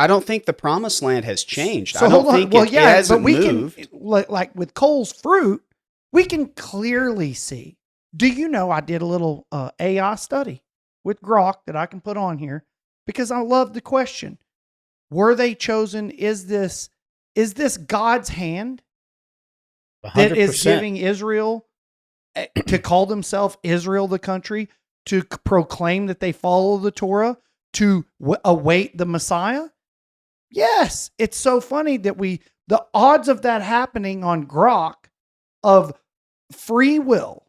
I don't think the promised land has changed. So I don't hold on. think Well, it yeah, hasn't but we moved. can, like with Cole's fruit, we can clearly see. Do you know I did a little AI study with Grok that I can put on here because I love the question. Were they chosen? Is this God's hand that is 100%. giving Israel to call themselves Israel, the country, to proclaim that they follow the Torah, to await the Messiah? Yes. It's so funny that the odds of that happening on Grok of free will,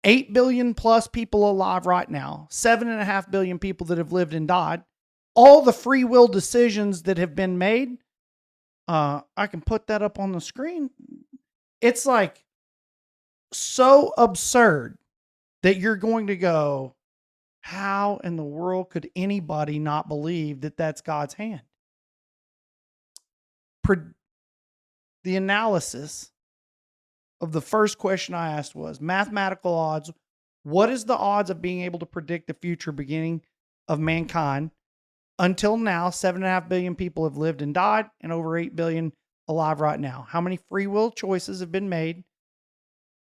8 billion plus people alive right now, 7.5 billion people that have lived and died, all the free will decisions that have been made. I can put that up on the screen. It's like so absurd that you're going to go, how in the world could anybody not believe that that's God's hand? The analysis of the first question I asked was mathematical odds. What is the odds of being able to predict the future beginning of mankind? Until now, 7.5 billion people have lived and died, and over 8 billion alive right now. How many free will choices have been made?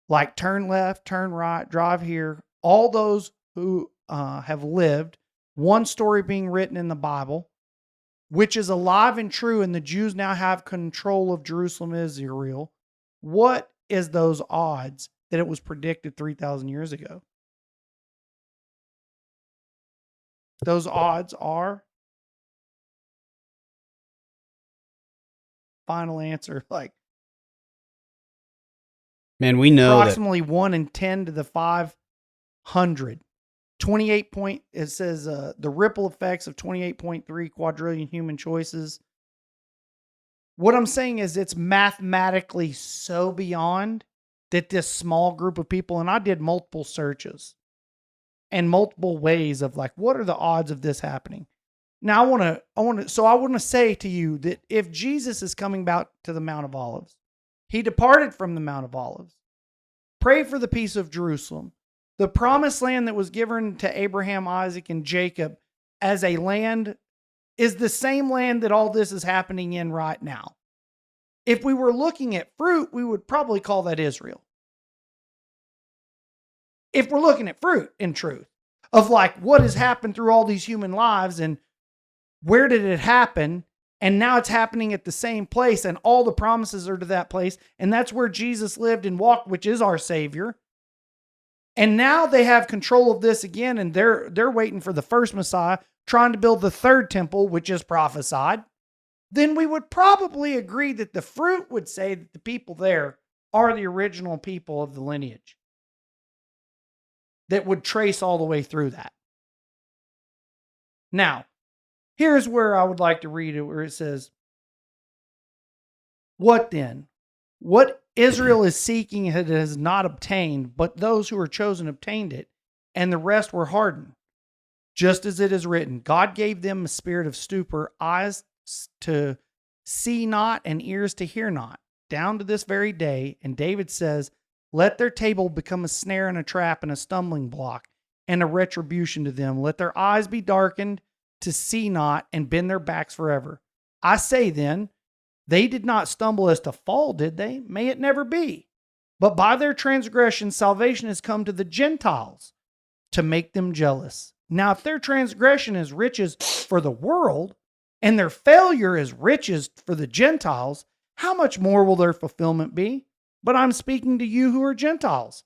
Like turn left, turn right, drive here. All those who have lived, one story being written in the Bible, which is alive and true, and the Jews now have control of Jerusalem, Israel. What is those odds that it was predicted 3,000 years ago? Those odds are, final answer, like, Man, we know approximately 1 in 10 to the 500. 28 point, it says the ripple effects of 28.3 quadrillion human choices. What I'm saying is it's mathematically so beyond that this small group of people, and I did multiple searches and multiple ways of like, what are the odds of this happening? Now I want to say to you that if Jesus is coming back to the Mount of Olives, he departed from the Mount of Olives. Pray for the peace of Jerusalem. The promised land that was given to Abraham, Isaac, and Jacob as a land is the same land that all this is happening in right now. If we were looking at fruit, we would probably call that Israel. If we're looking at fruit in truth, of like what has happened through all these human lives and where did it happen? And now it's happening at the same place, and all the promises are to that place. And that's where Jesus lived and walked, which is our Savior. And now they have control of this again, and they're waiting for the first Messiah, trying to build the third temple, which is prophesied. Then we would probably agree that the fruit would say that the people there are the original people of the lineage that would trace all the way through that. Now, here's where I would like to read it, where it says, what then? What Israel is seeking it has not obtained, but those who are chosen obtained it, and the rest were hardened. Just as it is written, God gave them a spirit of stupor, eyes to see not and ears to hear not, down to this very day. And David says, let their table become a snare and a trap and a stumbling block and a retribution to them. Let their eyes be darkened to see not and bend their backs forever. I say then, they did not stumble as to fall, did they? May it never be. But by their transgression, salvation has come to the Gentiles to make them jealous. Now, if their transgression is riches for the world and their failure is riches for the Gentiles, how much more will their fulfillment be? But I'm speaking to you who are Gentiles.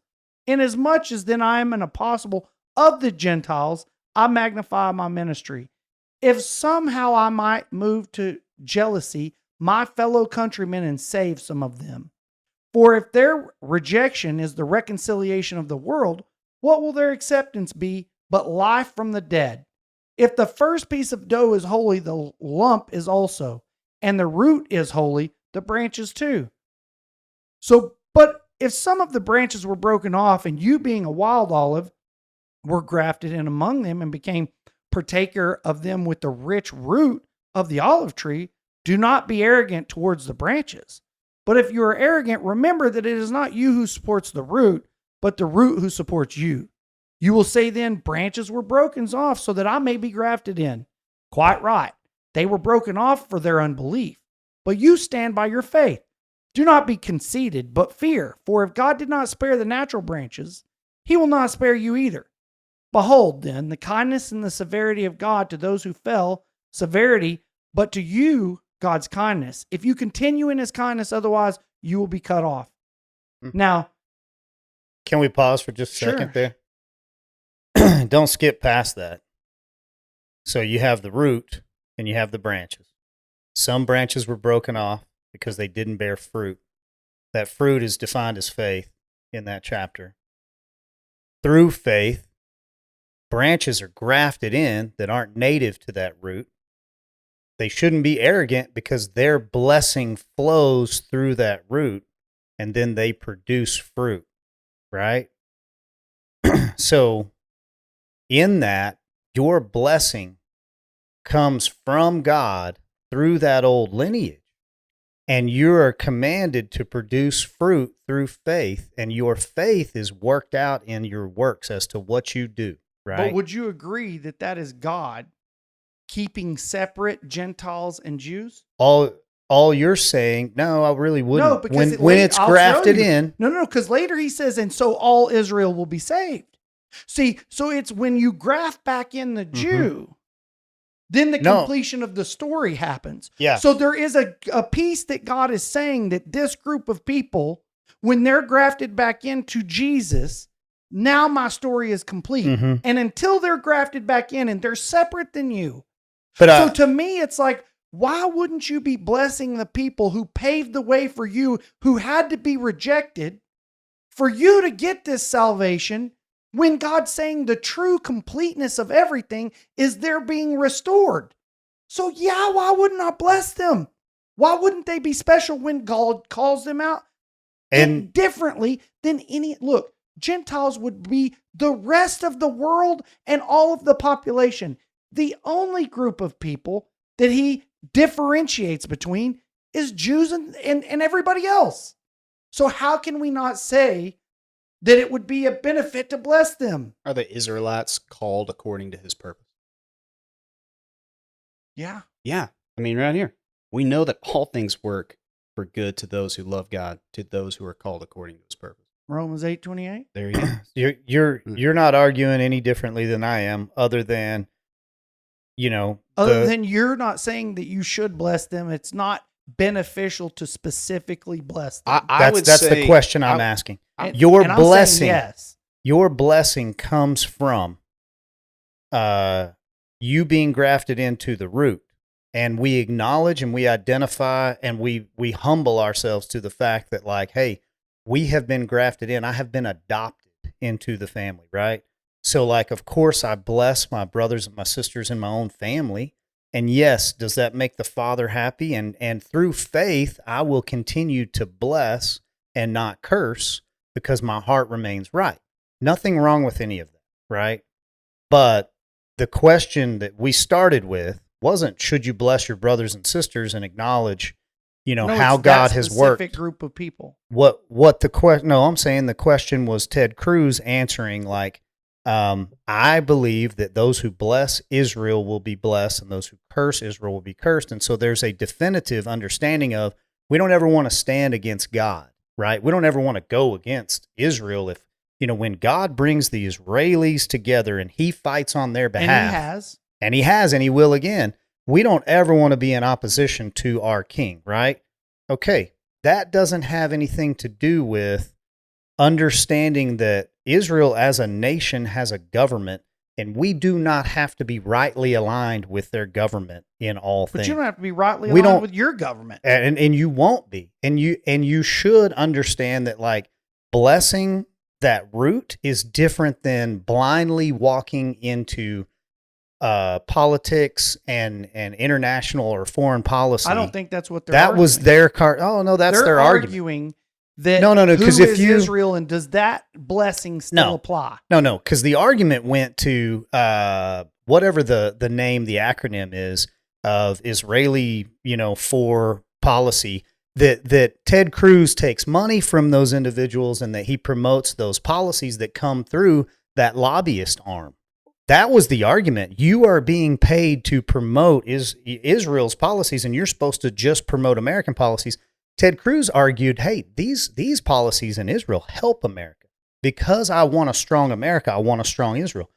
Inasmuch as then I am an apostle of the Gentiles, I magnify my ministry. If somehow I might move to jealousy my fellow countrymen and save some of them. For if their rejection is the reconciliation of the world, what will their acceptance be but life from the dead? If the first piece of dough is holy, the lump is also, and the root is holy, the branches too. So, but if some of the branches were broken off, and you being a wild olive were grafted in among them and became partaker of them with the rich root of the olive tree, do not be arrogant towards the branches. But if you are arrogant, remember that it is not you who supports the root, but the root who supports you. You will say then, branches were broken off so that I may be grafted in. Quite right. They were broken off for their unbelief. But you stand by your faith. Do not be conceited, but fear. For if God did not spare the natural branches, he will not spare you either. Behold, then, the kindness and the severity of God to those who fell, severity, but to you, God's kindness. If you continue in his kindness, otherwise you will be cut off. Now, can we pause for just a Sure. second there? Don't skip past that. So you have the root and you have the branches. Some branches were broken off because they didn't bear fruit. That fruit is defined as faith in that chapter. Through faith, branches are grafted in that aren't native to that root. They shouldn't be arrogant because their blessing flows through that root and then they produce fruit, right? So in that, your blessing comes from God through that old lineage. And you are commanded to produce fruit through faith, and your faith is worked out in your works as to what you do, right? but would you agree that that is God keeping separate Gentiles and Jews? All you're saying, no, I really wouldn't. No, because when it's I'll show grafted you. in. No, because later he says, and so all Israel will be saved. See, so it's when you graft back in the Jew, then the completion of the story happens. Yeah. So there is a piece that God is saying that this group of people, when they're grafted back into Jesus, now my story is complete. Mhm. And until they're grafted back in and they're separate than you. But So to me, it's like, why wouldn't you be blessing the people who paved the way for you, who had to be rejected, for you to get this salvation, when God's saying the true completeness of everything is they're being restored? So yeah, why wouldn't I bless them? Why wouldn't they be special when God calls them out? And Differently than any, look, Gentiles would be the rest of the world and all of the population. The only group of people that he differentiates between is Jews and everybody else. So how can we not say that it would be a benefit to bless them? Are the Israelites called according to his purpose? Yeah. Yeah. I mean, right here. We know that all things work for good to those who love God, to those who are called according to his purpose. Romans 8:28. There you go. you're not arguing any differently than I am, other than, Other than you're not saying that you should bless them, it's not beneficial to specifically bless them. that's the question I'm asking. And- Your and I'm saying blessing, yes. your blessing comes from you being grafted into the root. And we acknowledge and we identify and we humble ourselves to the fact that, like, hey, we have been grafted in. I have been adopted into the family, right? So, like, of course, I bless my brothers and my sisters in my own family. And yes, does that make the Father happy? And through faith, I will continue to bless and not curse because my heart remains right. Nothing wrong with any of that, right? But the question that we started with wasn't, should you bless your brothers and sisters and acknowledge, No, how it's God that has specific worked. group of people. What the question? No, I'm saying the question was Ted Cruz answering, like, I believe that those who bless Israel will be blessed and those who curse Israel will be cursed. And so there's a definitive understanding of, we don't ever want to stand against God, right? We don't ever want to go against Israel. If, when God brings the Israelis together and he fights on their behalf, and he has, and he will again, we don't ever want to be in opposition to our king, right? Okay, that doesn't have anything to do with understanding that Israel as a nation has a government, and we do not have to be rightly aligned with their government in all things. But you don't have to be rightly aligned with your government. And you won't be. And you should understand that, like, blessing that root is different than blindly walking into politics and international or foreign policy. I don't think that's what they're that arguing. was their card. Oh no, that's they're their argument. arguing that No, because if you Israel, and does that blessing still apply? No, because the argument went to whatever the name, the acronym is of Israeli, for policy, that Ted Cruz takes money from those individuals and that he promotes those policies that come through that lobbyist arm. That was the argument. You are being paid to promote Israel's policies, and you're supposed to just promote American policies. Ted Cruz argued, hey, these policies in Israel help America. Because I want a strong America, I want a strong Israel.